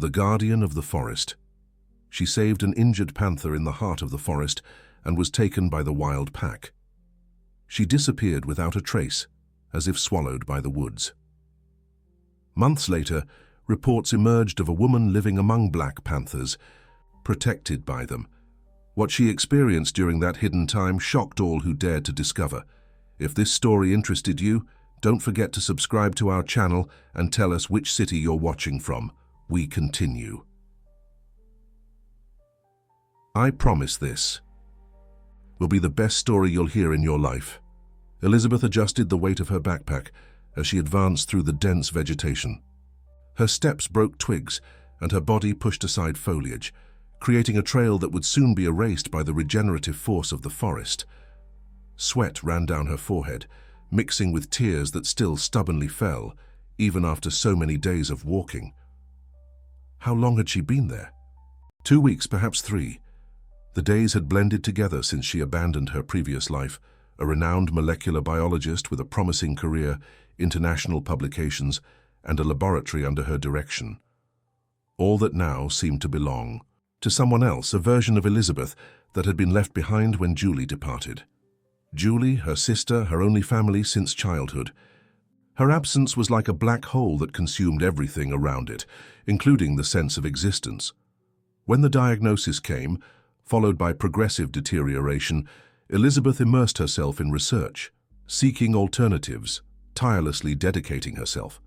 the guardian of the forest. She saved an injured panther in the heart of the forest and was taken by the wild pack. She disappeared without a trace, as if swallowed by the woods. Months later, reports emerged of a woman living among black panthers, protected by them. What she experienced during that hidden time shocked all who dared to discover. If this story interested you, don't forget to subscribe to our channel and tell us which city you're watching from. We continue. I promise this will be the best story you'll hear in your life. Elizabeth adjusted the weight of her backpack as she advanced through the dense vegetation. Her steps broke twigs and her body pushed aside foliage, creating a trail that would soon be erased by the regenerative force of the forest. Sweat ran down her forehead, mixing with tears that still stubbornly fell, even after so many days of walking. How long had she been there? 2 weeks, perhaps 3. The days had blended together since she abandoned her previous life, a renowned molecular biologist with a promising career, international publications, and a laboratory under her direction. All that now seemed to belong to someone else, a version of Elizabeth that had been left behind when Julie departed. Julie, her sister, her only family since childhood. Her absence was like a black hole that consumed everything around it, including the sense of existence. When the diagnosis came, followed by progressive deterioration, Elizabeth immersed herself in research, seeking alternatives, tirelessly dedicating herself.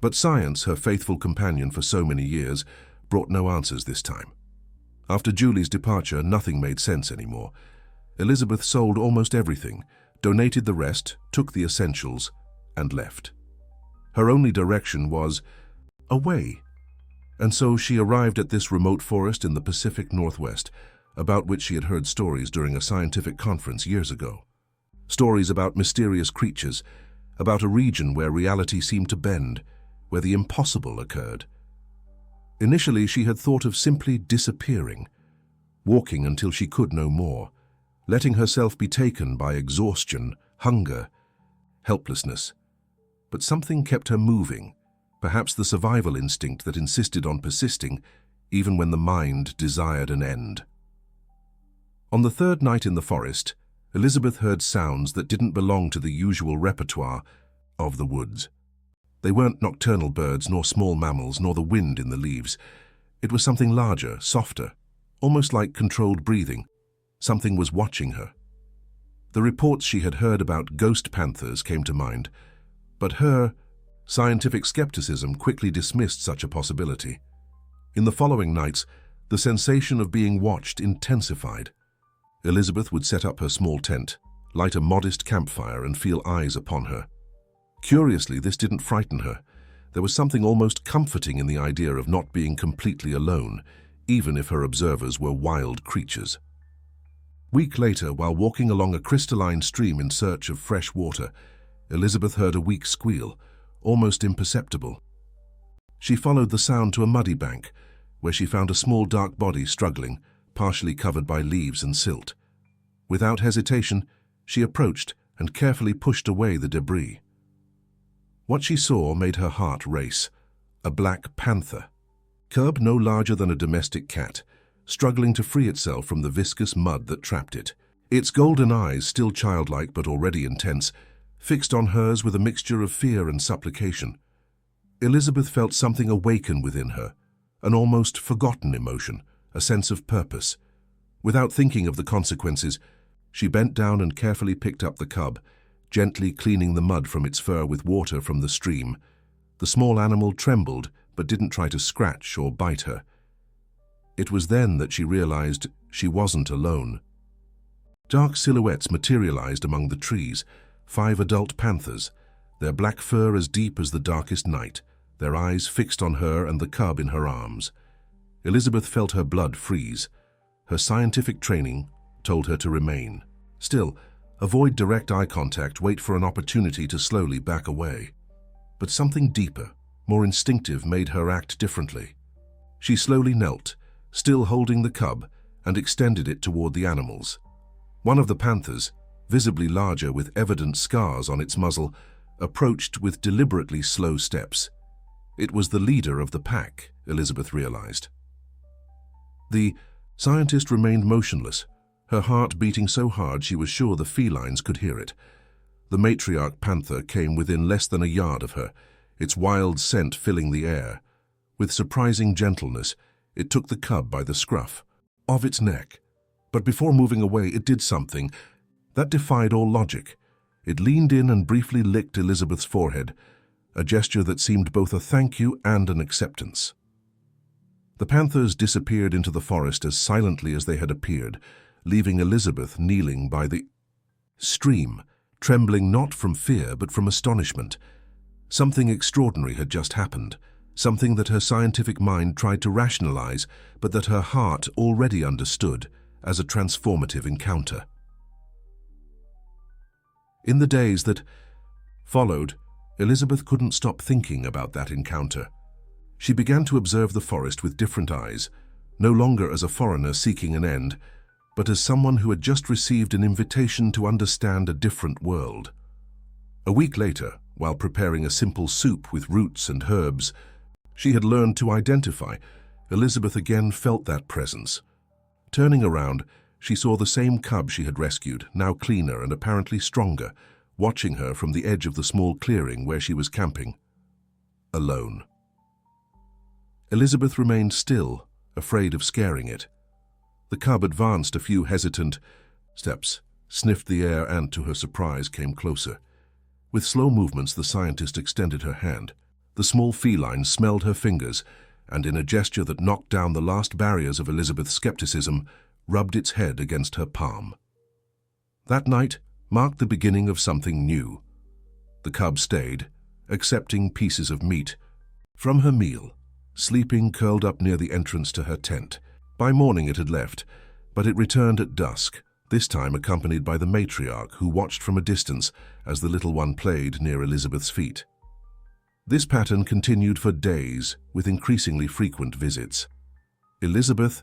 But science, her faithful companion for so many years, brought no answers this time. After Julie's departure, nothing made sense anymore. Elizabeth sold almost everything, donated the rest, took the essentials, and left. Her only direction was away. And so she arrived at this remote forest in the Pacific Northwest, about which she had heard stories during a scientific conference years ago. Stories about mysterious creatures, about a region where reality seemed to bend, where the impossible occurred. Initially, she had thought of simply disappearing, walking until she could no more, letting herself be taken by exhaustion, hunger, helplessness. But something kept her moving, perhaps the survival instinct that insisted on persisting, even when the mind desired an end. On the 3rd night in the forest, Elizabeth heard sounds that didn't belong to the usual repertoire of the woods. They weren't nocturnal birds, nor small mammals, nor the wind in the leaves. It was something larger, softer, almost like controlled breathing. Something was watching her. The reports she had heard about ghost panthers came to mind, but her scientific skepticism quickly dismissed such a possibility. In the following nights, the sensation of being watched intensified. Elizabeth would set up her small tent, light a modest campfire, and feel eyes upon her. Curiously, this didn't frighten her. There was something almost comforting in the idea of not being completely alone, even if her observers were wild creatures. A week later, while walking along a crystalline stream in search of fresh water, Elizabeth heard a weak squeal, almost imperceptible. She followed the sound to a muddy bank, where she found a small dark body struggling, partially covered by leaves and silt. Without hesitation, she approached and carefully pushed away the debris. What she saw made her heart race. A black panther, cub no larger than a domestic cat, struggling to free itself from the viscous mud that trapped it. Its golden eyes, still childlike but already intense, fixed on hers with a mixture of fear and supplication. Elizabeth felt something awaken within her, an almost forgotten emotion, a sense of purpose. Without thinking of the consequences, she bent down and carefully picked up the cub, gently cleaning the mud from its fur with water from the stream. The small animal trembled but didn't try to scratch or bite her. It was then that she realized she wasn't alone. Dark silhouettes materialized among the trees, 5 adult panthers, their black fur as deep as the darkest night, their eyes fixed on her and the cub in her arms. Elizabeth felt her blood freeze. Her scientific training told her to remain. Still, avoid direct eye contact, wait for an opportunity to slowly back away. But something deeper, more instinctive, made her act differently. She slowly knelt, still holding the cub, and extended it toward the animals. One of the panthers, visibly larger with evident scars on its muzzle, approached with deliberately slow steps. It was the leader of the pack, Elizabeth realized. The scientist remained motionless, her heart beating so hard she was sure the felines could hear it. The matriarch panther came within less than a yard of her, its wild scent filling the air. With surprising gentleness, it took the cub by the scruff of its neck. But before moving away, it did something that defied all logic. It leaned in and briefly licked Elizabeth's forehead, a gesture that seemed both a thank you and an acceptance. The panthers disappeared into the forest as silently as they had appeared, leaving Elizabeth kneeling by the stream, trembling not from fear but from astonishment. Something extraordinary had just happened, something that her scientific mind tried to rationalize, but that her heart already understood as a transformative encounter. In the days that followed, Elizabeth couldn't stop thinking about that encounter. She began to observe the forest with different eyes, no longer as a foreigner seeking an end, but as someone who had just received an invitation to understand a different world. A week later, while preparing a simple soup with roots and herbs she had learned to identify, Elizabeth again felt that presence. Turning around, she saw the same cub she had rescued, now cleaner and apparently stronger, watching her from the edge of the small clearing where she was camping. Alone. Elizabeth remained still, afraid of scaring it. The cub advanced a few hesitant steps, sniffed the air and, to her surprise, came closer. With slow movements, the scientist extended her hand. The small feline smelled her fingers, and in a gesture that knocked down the last barriers of Elizabeth's skepticism, rubbed its head against her palm. That night marked the beginning of something new. The cub stayed, accepting pieces of meat from her meal, sleeping curled up near the entrance to her tent. By morning it had left, but it returned at dusk, this time accompanied by the matriarch, who watched from a distance as the little one played near Elizabeth's feet. This pattern continued for days, with increasingly frequent visits. Elizabeth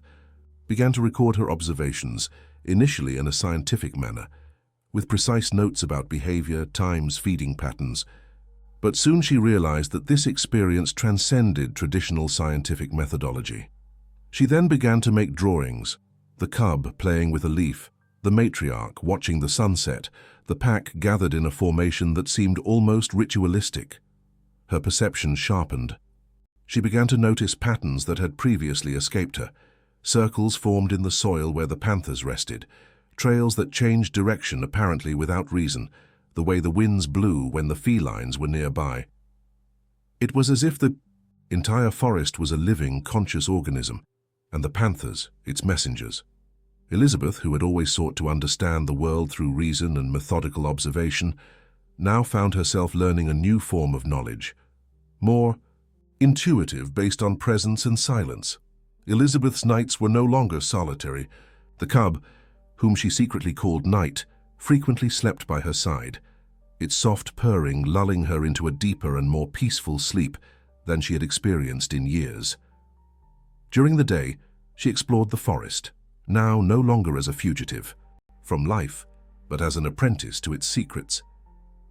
began to record her observations, initially in a scientific manner, with precise notes about behavior, times, feeding patterns. But soon she realized that this experience transcended traditional scientific methodology. She then began to make drawings, the cub playing with a leaf, the matriarch watching the sunset, the pack gathered in a formation that seemed almost ritualistic. Her perception sharpened. She began to notice patterns that had previously escaped her, circles formed in the soil where the panthers rested, trails that changed direction apparently without reason, the way the winds blew when the felines were nearby. It was as if the entire forest was a living, conscious organism, and the panthers its messengers. Elizabeth, who had always sought to understand the world through reason and methodical observation, now found herself learning a new form of knowledge, more intuitive, based on presence and silence. Elizabeth's nights were no longer solitary. The cub, whom she secretly called Night, frequently slept by her side, its soft purring lulling her into a deeper and more peaceful sleep than she had experienced in years. During the day, she explored the forest, now no longer as a fugitive from life, but as an apprentice to its secrets.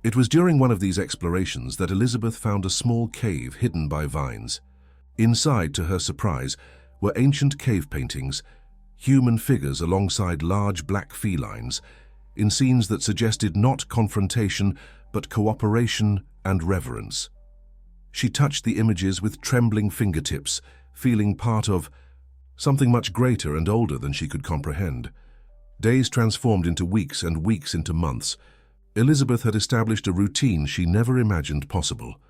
It was during one of these explorations that Elizabeth found a small cave hidden by vines. Inside, to her surprise, were ancient cave paintings, human figures alongside large black felines, in scenes that suggested not confrontation, but cooperation and reverence. She touched the images with trembling fingertips, feeling part of something much greater and older than she could comprehend. Days transformed into weeks and weeks into months. Elizabeth had established a routine she never imagined possible.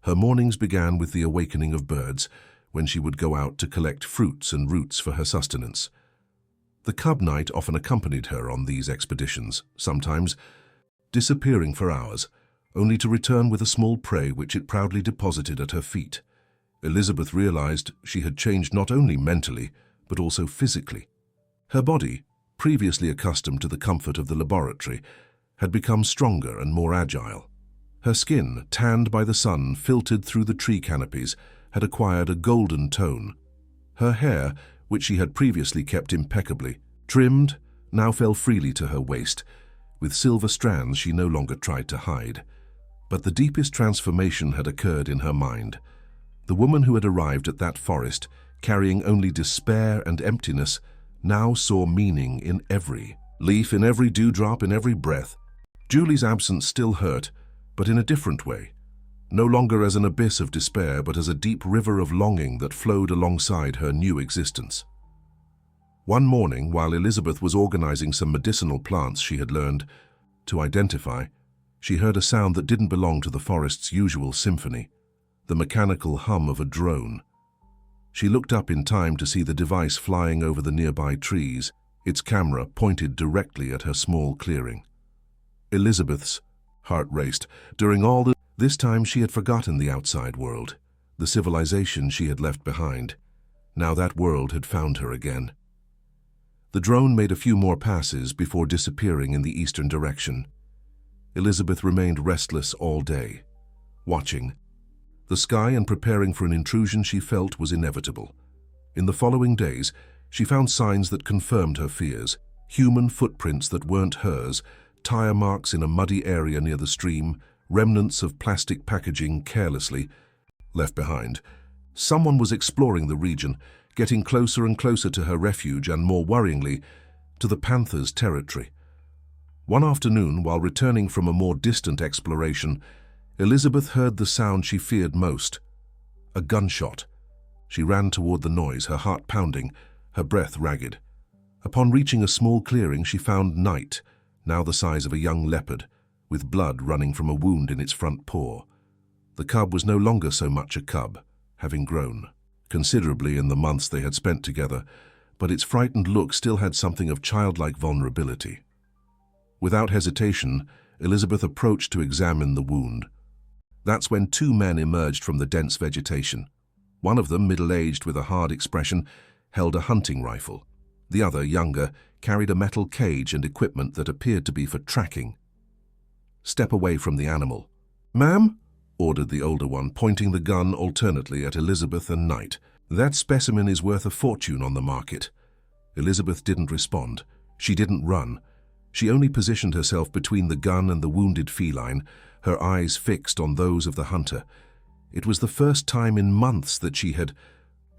Her mornings began with the awakening of birds, when she would go out to collect fruits and roots for her sustenance. The cub Night often accompanied her on these expeditions, sometimes disappearing for hours, only to return with a small prey which it proudly deposited at her feet. Elizabeth realized she had changed not only mentally, but also physically. Her body, previously accustomed to the comfort of the laboratory, had become stronger and more agile. Her skin, tanned by the sun filtered through the tree canopies, had acquired a golden tone. Her hair, which she had previously kept impeccably trimmed, now fell freely to her waist, with silver strands she no longer tried to hide. But the deepest transformation had occurred in her mind. The woman who had arrived at that forest, carrying only despair and emptiness, now saw meaning in every leaf, in every dewdrop, in every breath. Julie's absence still hurt, but in a different way. No longer as an abyss of despair, but as a deep river of longing that flowed alongside her new existence. One morning, while Elizabeth was organizing some medicinal plants she had learned to identify, she heard a sound that didn't belong to the forest's usual symphony, the mechanical hum of a drone. She looked up in time to see the device flying over the nearby trees, its camera pointed directly at her small clearing. Elizabeth's heart raced. During all this time she had forgotten the outside world, the civilization she had left behind. Now that world had found her again. The drone made a few more passes before disappearing in the eastern direction. Elizabeth remained restless all day, watching the sky and preparing for an intrusion she felt was inevitable. In the following days, she found signs that confirmed her fears, human footprints that weren't hers, tire marks in a muddy area near the stream, remnants of plastic packaging carelessly left behind. Someone was exploring the region, getting closer and closer to her refuge and, more worryingly, to the Panther's territory. One afternoon, while returning from a more distant exploration, Elizabeth heard the sound she feared most, a gunshot. She ran toward the noise, her heart pounding, her breath ragged. Upon reaching a small clearing, she found Night, now the size of a young leopard, with blood running from a wound in its front paw. The cub was no longer so much a cub, having grown considerably in the months they had spent together, but its frightened look still had something of childlike vulnerability. Without hesitation, Elizabeth approached to examine the wound. That's when two men emerged from the dense vegetation. One of them, middle-aged with a hard expression, held a hunting rifle. The other, younger, carried a metal cage and equipment that appeared to be for tracking. "Step away from the animal." "Ma'am?" ordered the older one, pointing the gun alternately at Elizabeth and Night. "That specimen is worth a fortune on the market." Elizabeth didn't respond. She didn't run. She only positioned herself between the gun and the wounded feline, her eyes fixed on those of the hunter. It was the first time in months that she had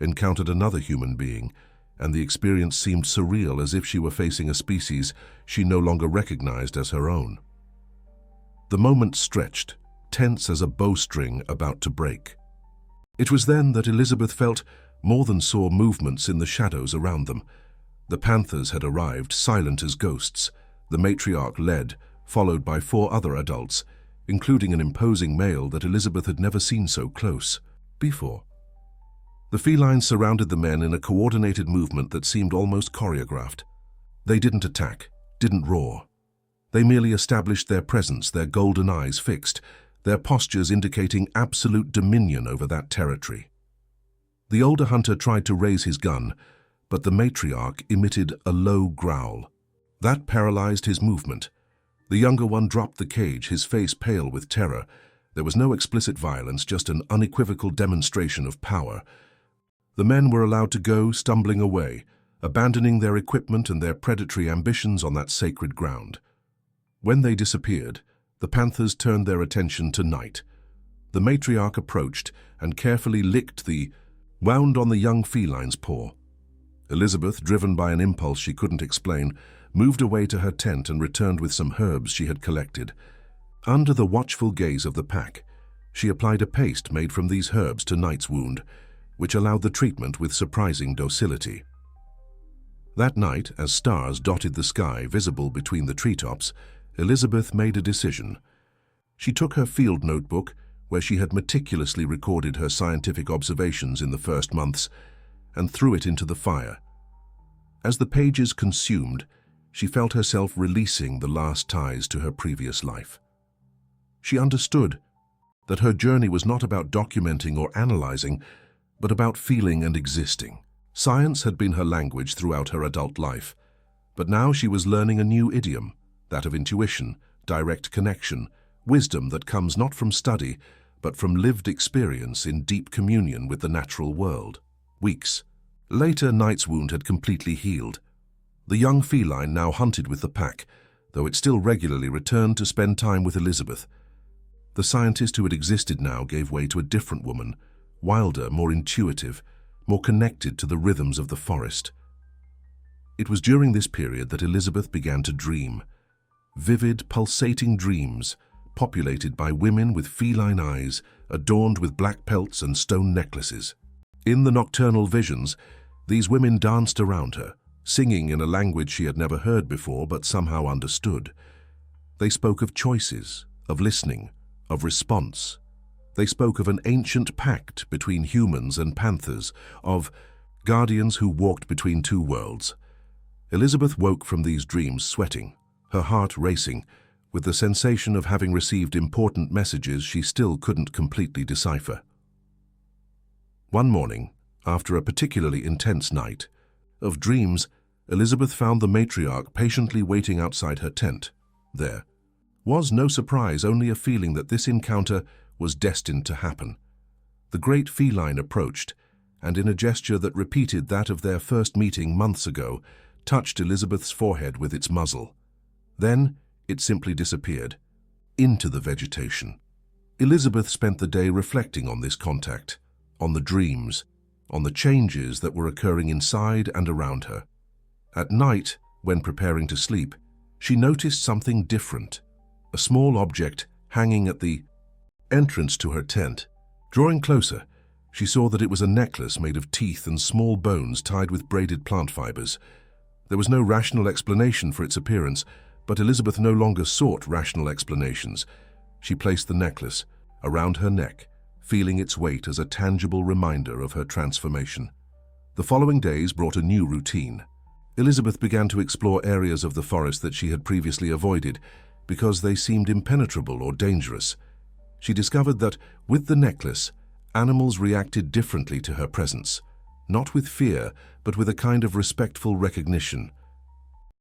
encountered another human being, and the experience seemed surreal, as if she were facing a species she no longer recognized as her own. The moment stretched, tense as a bowstring about to break. It was then that Elizabeth felt, more than saw, movements in the shadows around them. The Panthers had arrived, silent as ghosts. The matriarch led, followed by 4 other adults, including an imposing male that Elizabeth had never seen so close before. The felines surrounded the men in a coordinated movement that seemed almost choreographed. They didn't attack, didn't roar. They merely established their presence, their golden eyes fixed, their postures indicating absolute dominion over that territory. The older hunter tried to raise his gun, but the matriarch emitted a low growl. That paralyzed his movement. The younger one dropped the cage, his face pale with terror. There was no explicit violence, just an unequivocal demonstration of power. The men were allowed to go, stumbling away, abandoning their equipment and their predatory ambitions on that sacred ground. When they disappeared, the Panthers turned their attention to Night. The matriarch approached and carefully licked the wound on the young feline's paw. Elizabeth, driven by an impulse she couldn't explain, moved away to her tent and returned with some herbs she had collected. Under the watchful gaze of the pack, she applied a paste made from these herbs to Night's wound, which allowed the treatment with surprising docility. That night, as stars dotted the sky visible between the treetops, Elizabeth made a decision. She took her field notebook, where she had meticulously recorded her scientific observations in the first months, and threw it into the fire. As the pages consumed, she felt herself releasing the last ties to her previous life. She understood that her journey was not about documenting or analyzing, but about feeling and existing. Science had been her language throughout her adult life, but now she was learning a new idiom, that of intuition, direct connection, wisdom that comes not from study, but from lived experience in deep communion with the natural world. Weeks later, Night's wound had completely healed. The young feline now hunted with the pack, though it still regularly returned to spend time with Elizabeth. The scientist who had existed now gave way to a different woman, wilder, more intuitive, more connected to the rhythms of the forest. It was during this period that Elizabeth began to dream. Vivid, pulsating dreams, populated by women with feline eyes, adorned with black pelts and stone necklaces. In the nocturnal visions, these women danced around her, singing in a language she had never heard before but somehow understood. They spoke of choices, of listening, of response. They spoke of an ancient pact between humans and panthers, of guardians who walked between two worlds. Elizabeth woke from these dreams sweating, her heart racing, with the sensation of having received important messages she still couldn't completely decipher. One morning, after a particularly intense night of dreams, Elizabeth found the matriarch patiently waiting outside her tent. There was no surprise, only a feeling that this encounter was destined to happen. The great feline approached, and in a gesture that repeated that of their first meeting months ago, touched Elizabeth's forehead with its muzzle. Then it simply disappeared, into the vegetation. Elizabeth spent the day reflecting on this contact, on the dreams, on the changes that were occurring inside and around her. At night, when preparing to sleep, she noticed something different, a small object hanging at the entrance to her tent. Drawing closer, she saw that it was a necklace made of teeth and small bones tied with braided plant fibers. There was no rational explanation for its appearance, but Elizabeth no longer sought rational explanations. She placed the necklace around her neck, feeling its weight as a tangible reminder of her transformation. The following days brought a new routine. Elizabeth began to explore areas of the forest that she had previously avoided because they seemed impenetrable or dangerous. She discovered that, with the necklace, animals reacted differently to her presence, not with fear, but with a kind of respectful recognition.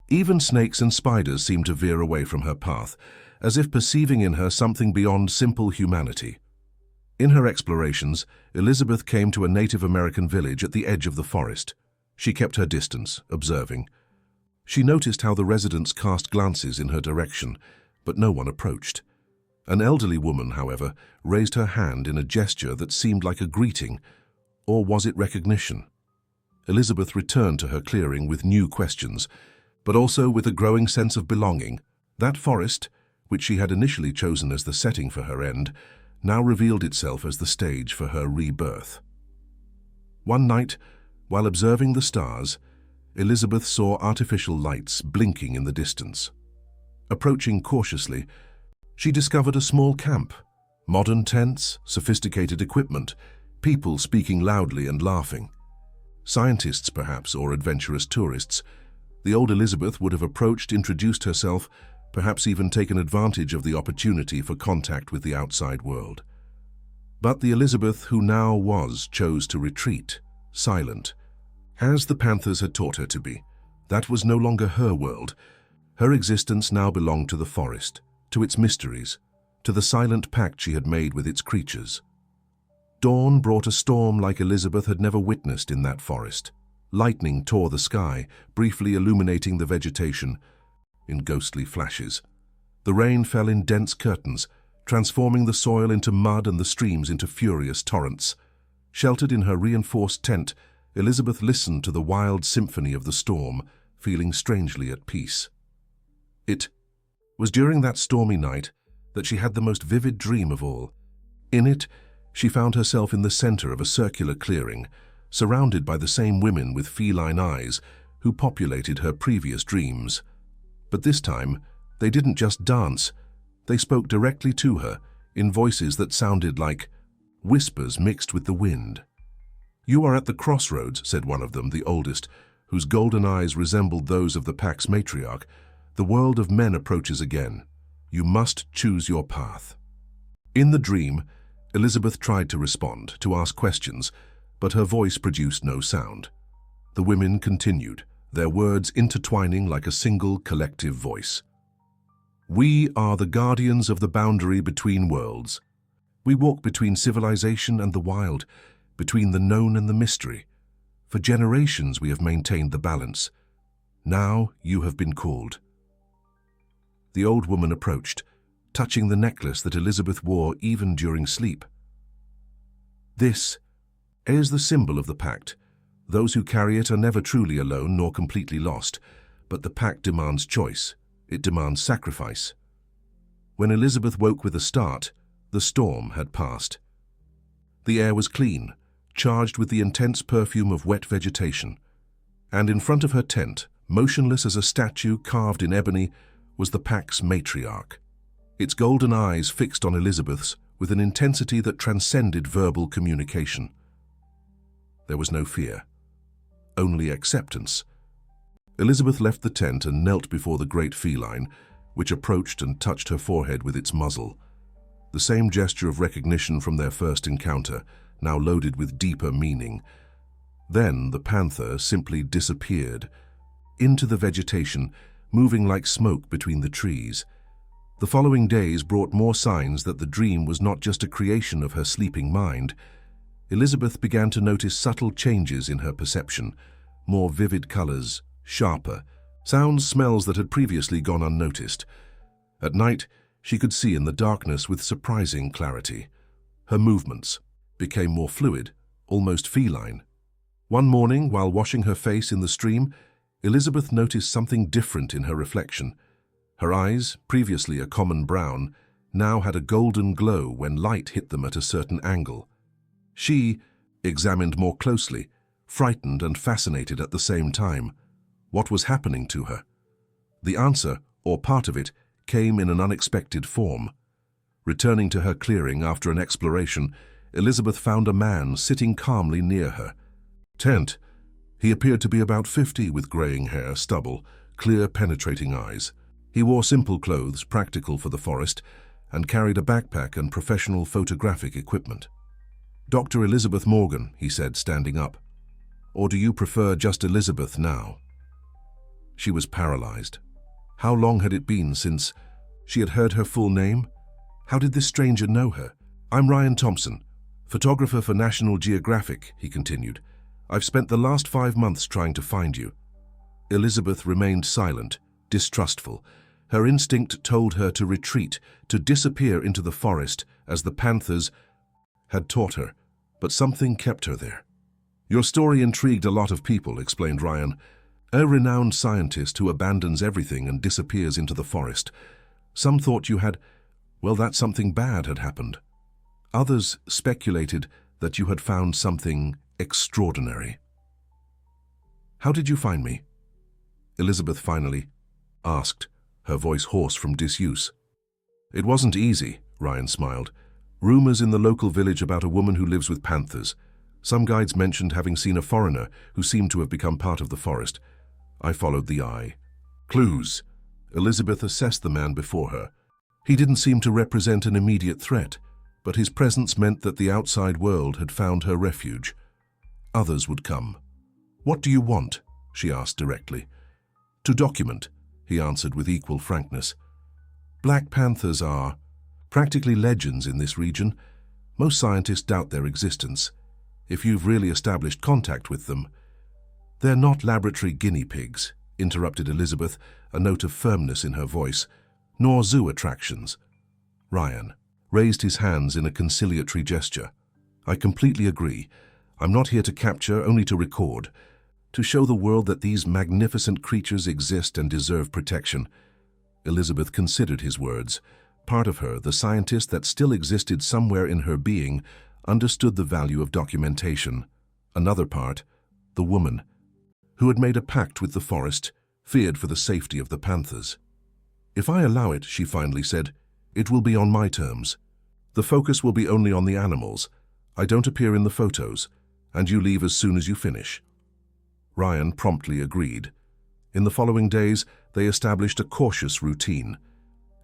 Even snakes and spiders seemed to veer away from her path, as if perceiving in her something beyond simple humanity. In her explorations, Elizabeth came to a Native American village at the edge of the forest. She kept her distance, observing. She noticed how the residents cast glances in her direction, but no one approached. An elderly woman, however, raised her hand in a gesture that seemed like a greeting, or was it recognition? Elizabeth returned to her clearing with new questions, but also with a growing sense of belonging. That forest, which she had initially chosen as the setting for her end, now revealed itself as the stage for her rebirth. One night, while observing the stars, Elizabeth saw artificial lights blinking in the distance. Approaching cautiously, she discovered a small camp, modern tents, sophisticated equipment, people speaking loudly and laughing. Scientists, perhaps, or adventurous tourists. The old Elizabeth would have approached, introduced herself, perhaps even taken advantage of the opportunity for contact with the outside world. But the Elizabeth who now was chose to retreat, silent, as the Panthers had taught her to be. That was no longer her world. Her existence now belonged to the forest, to its mysteries, to the silent pact she had made with its creatures. Dawn brought a storm like Elizabeth had never witnessed in that forest. Lightning tore the sky, briefly illuminating the vegetation in ghostly flashes. The rain fell in dense curtains, transforming the soil into mud and the streams into furious torrents. Sheltered in her reinforced tent, Elizabeth listened to the wild symphony of the storm, feeling strangely at peace. It was during that stormy night that she had the most vivid dream of all. In it, she found herself in the center of a circular clearing, surrounded by the same women with feline eyes who populated her previous dreams. But this time, they didn't just dance. They spoke directly to her, in voices that sounded like whispers mixed with the wind. "You are at the crossroads," said one of them, the oldest, whose golden eyes resembled those of the pack's matriarch. "The world of men approaches again. You must choose your path." In the dream, Elizabeth tried to respond, to ask questions, but her voice produced no sound. The women continued, their words intertwining like a single collective voice. "We are the guardians of the boundary between worlds. We walk between civilization and the wild, between the known and the mystery. For generations we have maintained the balance. Now you have been called." The old woman approached, touching the necklace that Elizabeth wore even during sleep. "This A is the symbol of the pact. Those who carry it are never truly alone nor completely lost, but the pact demands choice. It demands sacrifice. When Elizabeth woke with a start, the storm had passed. The air was clean, charged with the intense perfume of wet vegetation, and in front of her tent, motionless as a statue carved in ebony, was the pack's matriarch. Its golden eyes fixed on Elizabeth's with an intensity that transcended verbal communication. There was no fear, only acceptance. Elizabeth left the tent and knelt before the great feline, which approached and touched her forehead with its muzzle. The same gesture of recognition from their first encounter, now loaded with deeper meaning. Then the panther simply disappeared into the vegetation, moving like smoke between the trees. The following days brought more signs that the dream was not just a creation of her sleeping mind. Elizabeth began to notice subtle changes in her perception, more vivid colors, sharper, sounds, smells that had previously gone unnoticed. At night, she could see in the darkness with surprising clarity. Her movements became more fluid, almost feline. One morning, while washing her face in the stream, Elizabeth noticed something different in her reflection. Her eyes, previously a common brown, now had a golden glow when light hit them at a certain angle. She examined more closely, frightened and fascinated at the same time. What was happening to her? The answer, or part of it, came in an unexpected form. Returning to her clearing after an exploration, Elizabeth found a man sitting calmly near her tent. He appeared to be about 50 with graying hair, stubble, clear penetrating eyes. He wore simple clothes, practical for the forest, and carried a backpack and professional photographic equipment. "Dr. Elizabeth Morgan," he said, standing up. "Or do you prefer just Elizabeth now?" She was paralyzed. How long had it been since she had heard her full name? How did this stranger know her? "I'm Ryan Thompson, photographer for National Geographic," he continued. "I've spent the last 5 months trying to find you." Elizabeth remained silent, distrustful. Her instinct told her to retreat, to disappear into the forest, as the panthers had taught her, but something kept her there. "Your story intrigued a lot of people," explained Ryan. "A renowned scientist who abandons everything and disappears into the forest. Some thought you had, well, that something bad had happened. Others speculated that you had found something extraordinary." "How did you find me?" Elizabeth finally asked, her voice hoarse from disuse. "It wasn't easy," Ryan smiled. "Rumors in the local village about a woman who lives with panthers. Some guides mentioned having seen a foreigner who seemed to have become part of the forest. I followed the eye." "Clues." Elizabeth assessed the man before her. He didn't seem to represent an immediate threat, but his presence meant that the outside world had found her refuge. Others would come. "What do you want?" she asked directly. "To document," he answered with equal frankness. "Black panthers are practically legends in this region. Most scientists doubt their existence. If you've really established contact with them—" "They're not laboratory guinea pigs," interrupted Elizabeth, a note of firmness in her voice, "nor zoo attractions." Ryan raised his hands in a conciliatory gesture. "I completely agree. I'm not here to capture, only to record, to show the world that these magnificent creatures exist and deserve protection." Elizabeth considered his words. Part of her, the scientist that still existed somewhere in her being, understood the value of documentation. Another part, the woman, who had made a pact with the forest, feared for the safety of the panthers. "If I allow it," she finally said, "it will be on my terms. The focus will be only on the animals. I don't appear in the photos, and you leave as soon as you finish." Ryan promptly agreed. In the following days, they established a cautious routine.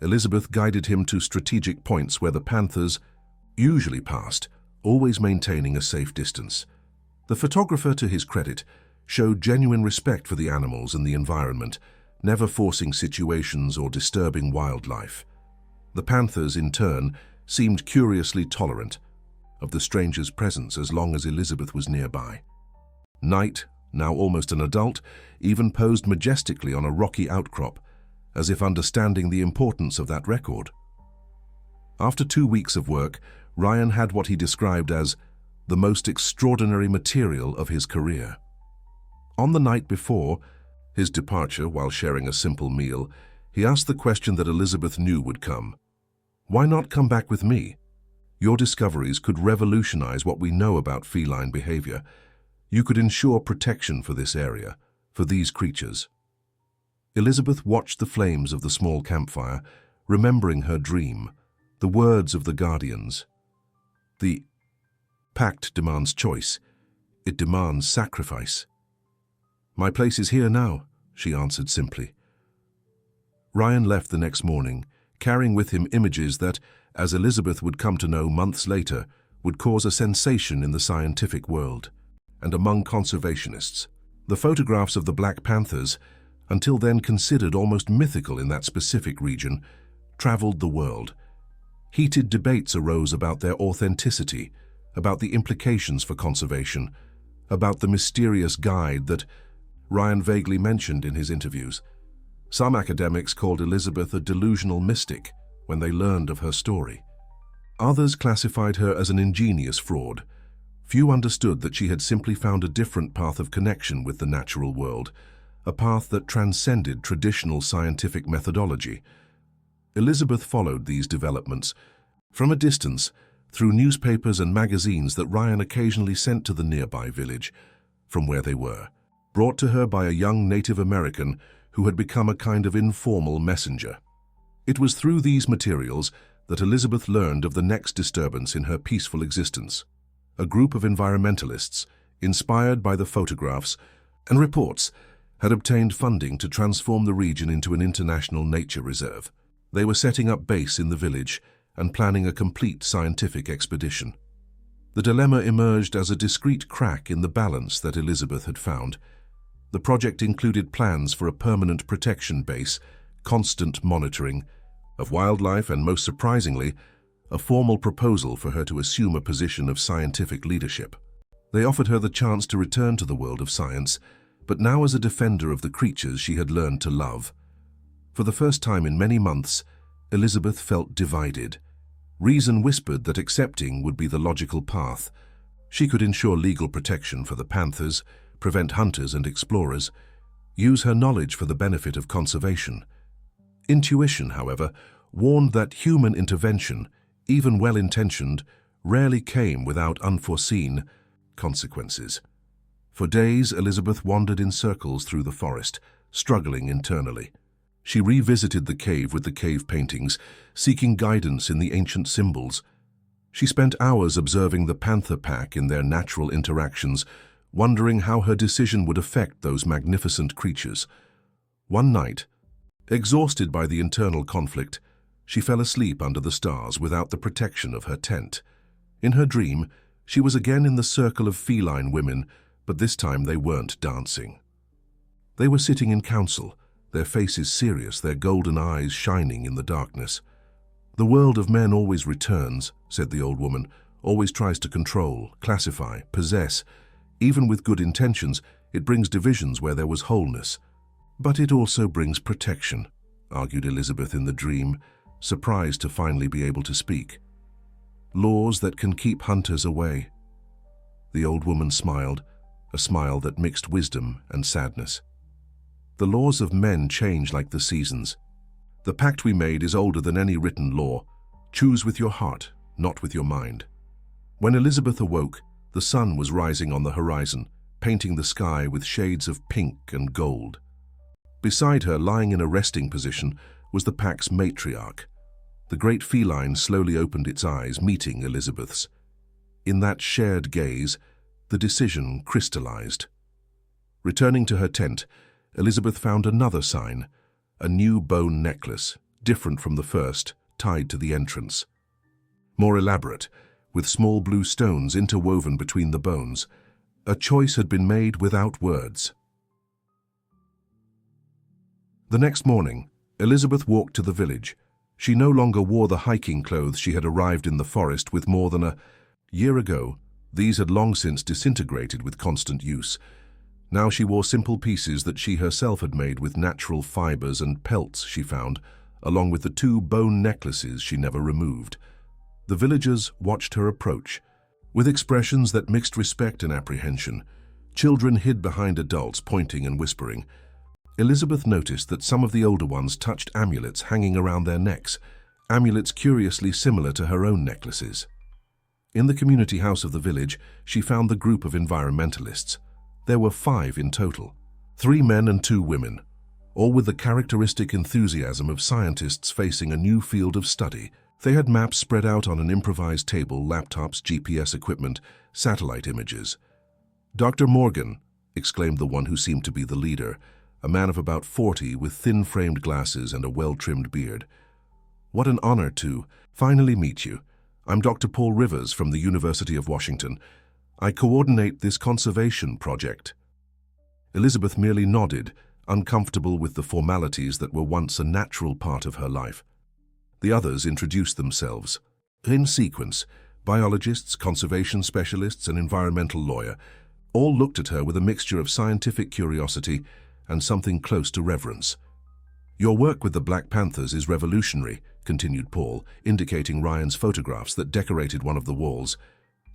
Elizabeth guided him to strategic points where the panthers usually passed, always maintaining a safe distance. The photographer, to his credit, showed genuine respect for the animals and the environment, never forcing situations or disturbing wildlife. The panthers, in turn, seemed curiously tolerant of the stranger's presence as long as Elizabeth was nearby. Night, now almost an adult, even posed majestically on a rocky outcrop, as if understanding the importance of that record. After 2 weeks of work, Ryan had what he described as the most extraordinary material of his career. On the night before his departure, while sharing a simple meal, he asked the question that Elizabeth knew would come. "Why not come back with me? Your discoveries could revolutionize what we know about feline behavior. You could ensure protection for this area, for these creatures." Elizabeth watched the flames of the small campfire, remembering her dream, the words of the guardians. The pact demands choice. It demands sacrifice. "My place is here now," she answered simply. Ryan left the next morning, carrying with him images that, as Elizabeth would come to know months later, would cause a sensation in the scientific world and among conservationists. The photographs of the black panthers, until then considered almost mythical in that specific region, traveled the world. Heated debates arose about their authenticity, about the implications for conservation, about the mysterious guide that Ryan vaguely mentioned in his interviews. Some academics called Elizabeth a delusional mystic when they learned of her story. Others classified her as an ingenious fraud. Few understood that she had simply found a different path of connection with the natural world, a path that transcended traditional scientific methodology. Elizabeth followed these developments from a distance, through newspapers and magazines that Ryan occasionally sent to the nearby village, from where they were, brought to her by a young Native American who had become a kind of informal messenger. It was through these materials that Elizabeth learned of the next disturbance in her peaceful existence. A group of environmentalists, inspired by the photographs and reports, had obtained funding to transform the region into an international nature reserve. They were setting up base in the village and planning a complete scientific expedition. The dilemma emerged as a discreet crack in the balance that Elizabeth had found. The project included plans for a permanent protection base, constant monitoring of wildlife, and most surprisingly, a formal proposal for her to assume a position of scientific leadership. They offered her the chance to return to the world of science, but now as a defender of the creatures she had learned to love. For the first time in many months, Elizabeth felt divided. Reason whispered that accepting would be the logical path. She could ensure legal protection for the panthers, prevent hunters and explorers, use her knowledge for the benefit of conservation. Intuition, however, warned that human intervention, even well-intentioned, rarely came without unforeseen consequences. For days, Elizabeth wandered in circles through the forest, struggling internally. She revisited the cave with the cave paintings, seeking guidance in the ancient symbols. She spent hours observing the panther pack in their natural interactions, wondering how her decision would affect those magnificent creatures. One night, exhausted by the internal conflict, she fell asleep under the stars without the protection of her tent. In her dream, she was again in the circle of feline women, but this time they weren't dancing. They were sitting in council, their faces serious, their golden eyes shining in the darkness. "The world of men always returns," said the old woman, "always tries to control, classify, possess. Even with good intentions, it brings divisions where there was wholeness. But it also brings protection," argued Elizabeth in the dream, surprised to finally be able to speak. "Laws that can keep hunters away." The old woman smiled, a smile that mixed wisdom and sadness. "The laws of men change like the seasons. The pact we made is older than any written law. Choose with your heart, not with your mind." When Elizabeth awoke, the sun was rising on the horizon, painting the sky with shades of pink and gold. Beside her, lying in a resting position, was the pack's matriarch. The great feline slowly opened its eyes, meeting Elizabeth's. In that shared gaze, the decision crystallized. Returning to her tent, Elizabeth found another sign, a new bone necklace, different from the first, tied to the entrance. More elaborate, with small blue stones interwoven between the bones. A choice had been made without words. The next morning, Elizabeth walked to the village. She no longer wore the hiking clothes she had arrived in the forest with more than a year ago. These had long since disintegrated with constant use. Now she wore simple pieces that she herself had made with natural fibers and pelts she found, along with the 2 bone necklaces she never removed. The villagers watched her approach, With expressions that mixed respect and apprehension, children hid behind adults pointing and whispering. Elizabeth noticed that some of the older ones touched amulets hanging around their necks, amulets curiously similar to her own necklaces. In the community house of the village, she found the group of environmentalists. There were 5 in total, 3 men and 2 women, all with the characteristic enthusiasm of scientists facing a new field of study. They had maps spread out on an improvised table, laptops, GPS equipment, satellite images. "Dr. Morgan," exclaimed the one who seemed to be the leader, a man of about 40 with thin-framed glasses and a well-trimmed beard. "What an honor to finally meet you. I'm Dr. Paul Rivers from the University of Washington. I coordinate this conservation project." Elizabeth merely nodded, uncomfortable with the formalities that were once a natural part of her life. The others introduced themselves. In sequence, biologists, conservation specialists, and environmental lawyer all looked at her with a mixture of scientific curiosity and something close to reverence. "Your work with the Black Panthers is revolutionary," continued Paul, indicating Ryan's photographs that decorated one of the walls.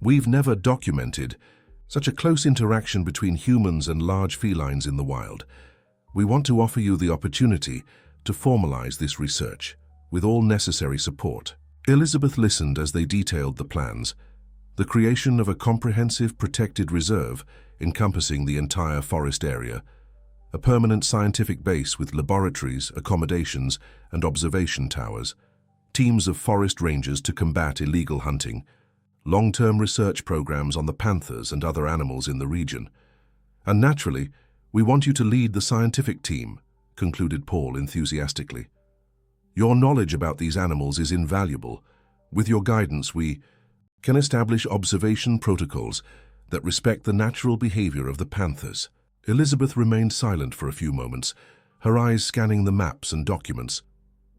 "We've never documented such a close interaction between humans and large felines in the wild. We want to offer you the opportunity to formalize this research with all necessary support." Elizabeth listened as they detailed the plans. The creation of a comprehensive protected reserve encompassing the entire forest area, a permanent scientific base with laboratories, accommodations, and observation towers, teams of forest rangers to combat illegal hunting, long-term research programs on the panthers and other animals in the region. "And naturally, we want you to lead the scientific team," concluded Paul enthusiastically. "Your knowledge about these animals is invaluable. With your guidance, we can establish observation protocols that respect the natural behavior of the panthers." Elizabeth remained silent for a few moments, her eyes scanning the maps and documents.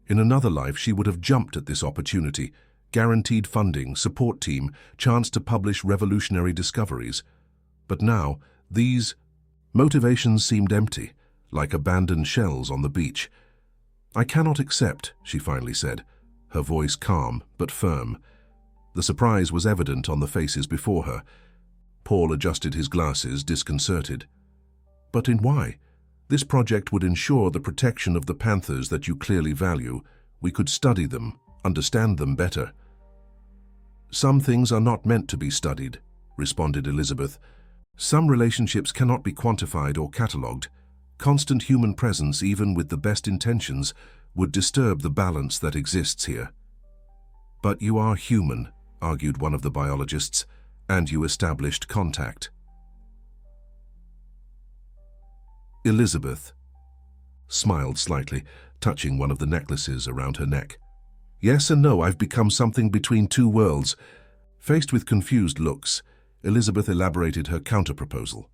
In another life, she would have jumped at this opportunity: guaranteed funding, support team, chance to publish revolutionary discoveries. But now, these motivations seemed empty, like abandoned shells on the beach. "I cannot accept," she finally said, her voice calm but firm. The surprise was evident on the faces before her. Paul adjusted his glasses, disconcerted. "But in why? This project would ensure the protection of the panthers that you clearly value. We could study them, understand them better." "Some things are not meant to be studied," responded Elizabeth. "Some relationships cannot be quantified or catalogued. Constant human presence, even with the best intentions, would disturb the balance that exists here." "But you are human," argued one of the biologists, "and you established contact." Elizabeth smiled slightly, touching one of the necklaces around her neck. "Yes and no, I've become something between 2 worlds." Faced with confused looks, Elizabeth elaborated her counterproposal.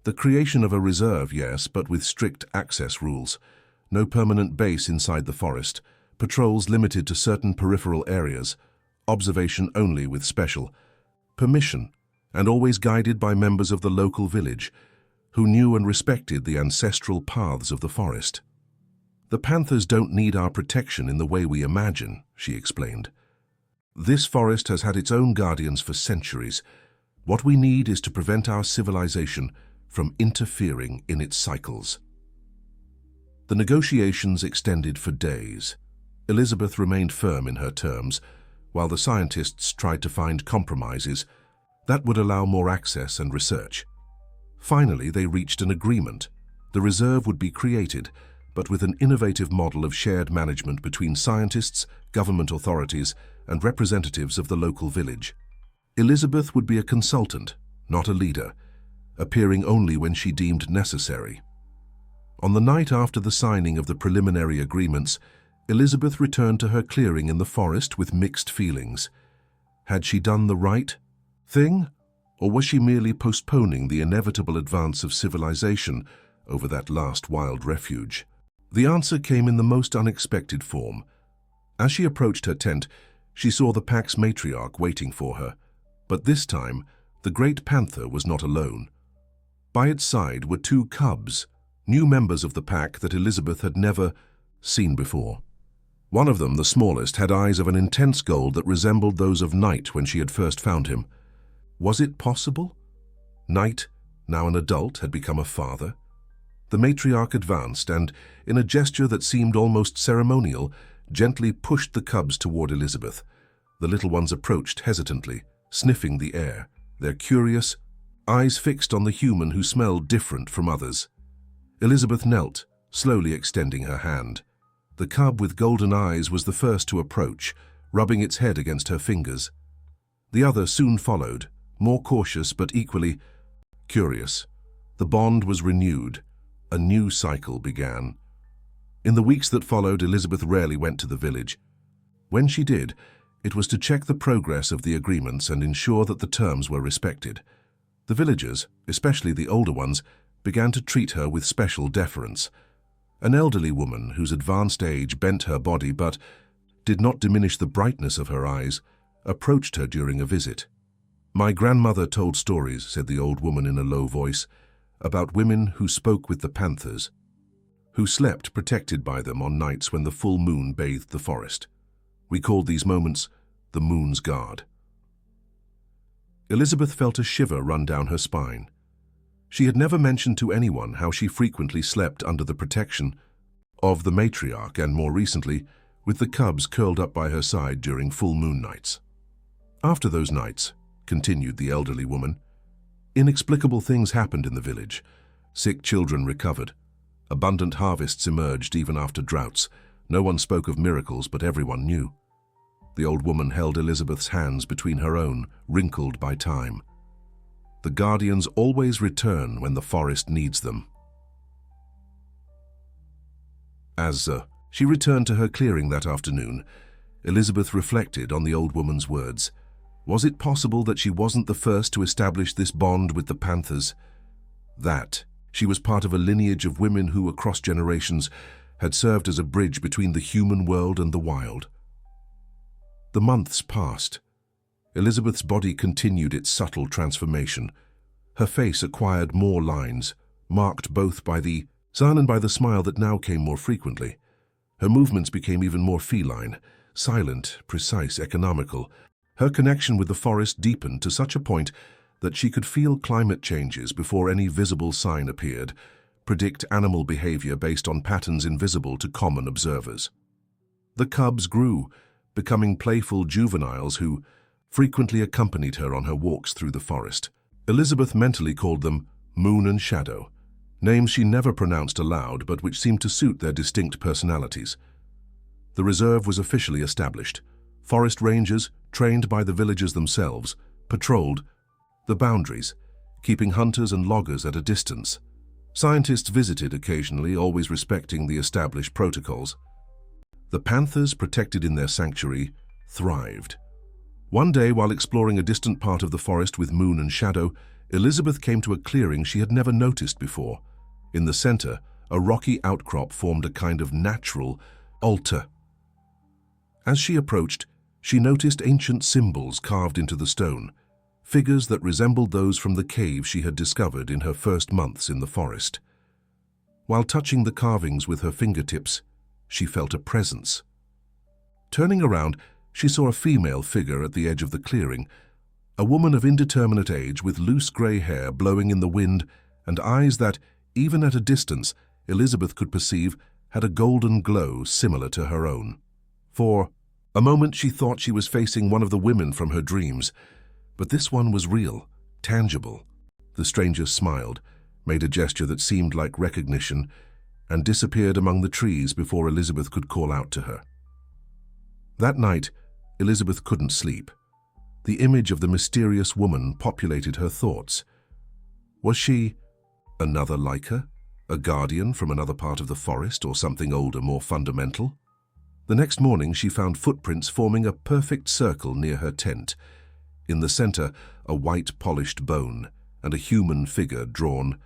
"The creation of a reserve, yes, but with strict access rules. No permanent base inside the forest, patrols limited to certain peripheral areas, observation only with special permission, and always guided by members of the local village, who knew and respected the ancestral paths of the forest. The panthers don't need our protection in the way we imagine," she explained. "This forest has had its own guardians for centuries. What we need is to prevent our civilization from interfering in its cycles." The negotiations extended for days. Elizabeth remained firm in her terms, while the scientists tried to find compromises that would allow more access and research. Finally, they reached an agreement. The reserve would be created, but with an innovative model of shared management between scientists, government authorities, and representatives of the local village. Elizabeth would be a consultant, not a leader, appearing only when she deemed necessary. On the night after the signing of the preliminary agreements, Elizabeth returned to her clearing in the forest with mixed feelings. Had she done the right thing? Or was she merely postponing the inevitable advance of civilization over that last wild refuge? The answer came in the most unexpected form. As she approached her tent, she saw the pack's matriarch waiting for her. But this time, the great panther was not alone. By its side were 2 cubs, new members of the pack that Elizabeth had never seen before. One of them, the smallest, had eyes of an intense gold that resembled those of Night when she had first found him. Was it possible? Knight, now an adult, had become a father. The matriarch advanced and, in a gesture that seemed almost ceremonial, gently pushed the cubs toward Elizabeth. The little ones approached hesitantly, sniffing the air, their curious eyes fixed on the human who smelled different from others. Elizabeth knelt, slowly extending her hand. The cub with golden eyes was the first to approach, rubbing its head against her fingers. The other soon followed, more cautious but equally curious. The bond was renewed. A new cycle began. In the weeks that followed, Elizabeth rarely went to the village. When she did, it was to check the progress of the agreements and ensure that the terms were respected. The villagers, especially the older ones, began to treat her with special deference. An elderly woman whose advanced age bent her body but did not diminish the brightness of her eyes, approached her during a visit. "My grandmother told stories," said the old woman in a low voice, "about women who spoke with the panthers, who slept protected by them on nights when the full moon bathed the forest. We called these moments the moon's guard." Elizabeth felt a shiver run down her spine. She had never mentioned to anyone how she frequently slept under the protection of the matriarch and, more recently, with the cubs curled up by her side during full moon nights. "After those nights," continued the elderly woman, "inexplicable things happened in the village. Sick children recovered. Abundant harvests emerged even after droughts. No one spoke of miracles, but everyone knew." The old woman held Elizabeth's hands between her own, wrinkled by time. "The guardians always return when the forest needs them." As she returned to her clearing that afternoon, Elizabeth reflected on the old woman's words. Was it possible that she wasn't the first to establish this bond with the panthers? That she was part of a lineage of women who, across generations, had served as a bridge between the human world and the wild. The months passed. Elizabeth's body continued its subtle transformation. Her face acquired more lines, marked both by the sun and by the smile that now came more frequently. Her movements became even more feline, silent, precise, economical. Her connection with the forest deepened to such a point that she could feel climate changes before any visible sign appeared, predict animal behavior based on patterns invisible to common observers. The cubs grew, becoming playful juveniles who frequently accompanied her on her walks through the forest. Elizabeth mentally called them Moon and Shadow, names she never pronounced aloud but which seemed to suit their distinct personalities. The reserve was officially established. Forest rangers, trained by the villagers themselves, patrolled the boundaries, keeping hunters and loggers at a distance. Scientists visited occasionally, always respecting the established protocols. The panthers, protected in their sanctuary, thrived. One day, while exploring a distant part of the forest with Moon and Shadow, Elizabeth came to a clearing she had never noticed before. In the center, a rocky outcrop formed a kind of natural altar. As she approached, she noticed ancient symbols carved into the stone, figures that resembled those from the cave she had discovered in her first months in the forest. While touching the carvings with her fingertips, she felt a presence. Turning around, she saw a female figure at the edge of the clearing, a woman of indeterminate age with loose gray hair blowing in the wind and eyes that, even at a distance, Elizabeth could perceive had a golden glow similar to her own. For a moment she thought she was facing one of the women from her dreams, but this one was real, tangible. The stranger smiled, made a gesture that seemed like recognition, and disappeared among the trees before Elizabeth could call out to her. That night, Elizabeth couldn't sleep. The image of the mysterious woman populated her thoughts. Was she another like her, a guardian from another part of the forest, or something older, more fundamental? The next morning, she found footprints forming a perfect circle near her tent. In the center, a white polished bone and a human figure drawn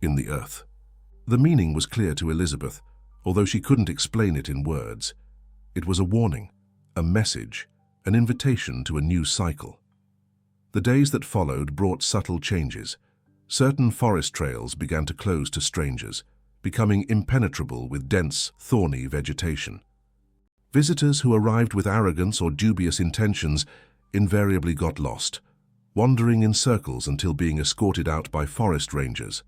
in the earth. The meaning was clear to Elizabeth, although she couldn't explain it in words. It was a warning, a message, an invitation to a new cycle. The days that followed brought subtle changes. Certain forest trails began to close to strangers, becoming impenetrable with dense, thorny vegetation. Visitors who arrived with arrogance or dubious intentions invariably got lost. wandering in circles until being escorted out by forest rangers.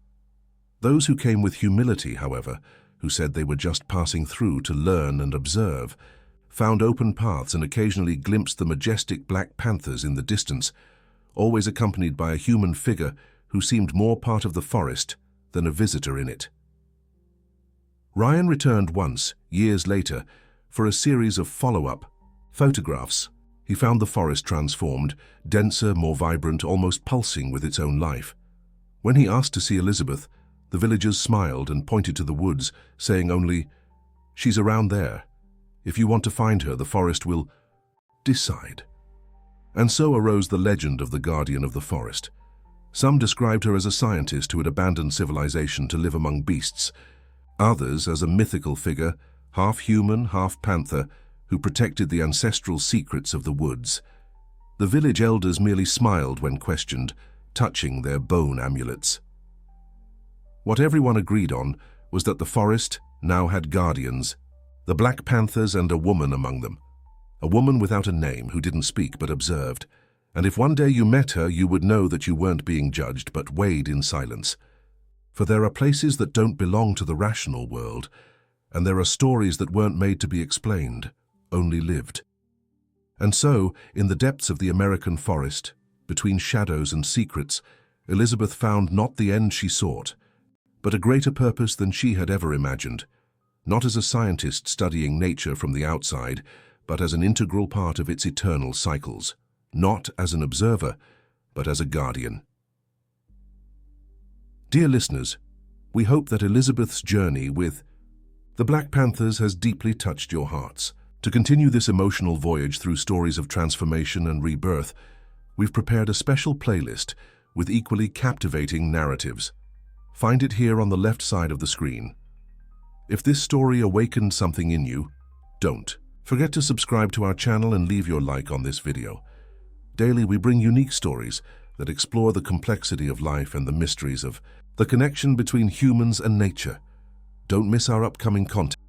Those who came with humility, however, who said they were just passing through to learn and observe, found open paths and occasionally glimpsed the majestic black panthers in the distance, always accompanied by a human figure who seemed more part of the forest than a visitor in it. Ryan returned once, years later, for a series of follow-up photographs. He found the forest transformed, denser, more vibrant, almost pulsing with its own life. When he asked to see Elizabeth, the villagers smiled and pointed to the woods, saying only, "She's around there. If you want to find her, the forest will decide." And so arose the legend of the guardian of the forest. Some described her as a scientist who had abandoned civilization to live among beasts, others as a mythical figure, half human, half panther, who protected the ancestral secrets of the woods. The village elders merely smiled when questioned, touching their bone amulets. What everyone agreed on was that the forest now had guardians, the black panthers and a woman among them. A woman without a name who didn't speak but observed. And if one day you met her, you would know that you weren't being judged but weighed in silence. For there are places that don't belong to the rational world, and there are stories that weren't made to be explained, only lived. And so, in the depths of the American forest, between shadows and secrets, Elizabeth found not the end she sought, but a greater purpose than she had ever imagined, not as a scientist studying nature from the outside, but as an integral part of its eternal cycles, not as an observer, but as a guardian. Dear listeners, we hope that Elizabeth's journey with the Black Panthers has deeply touched your hearts. To continue this emotional voyage through stories of transformation and rebirth, we've prepared a special playlist with equally captivating narratives. Find it here on the left side of the screen. If this story awakened something in you, don't forget to subscribe to our channel and leave your like on this video. Daily we bring unique stories that explore the complexity of life and the mysteries of the connection between humans and nature. Don't miss our upcoming content.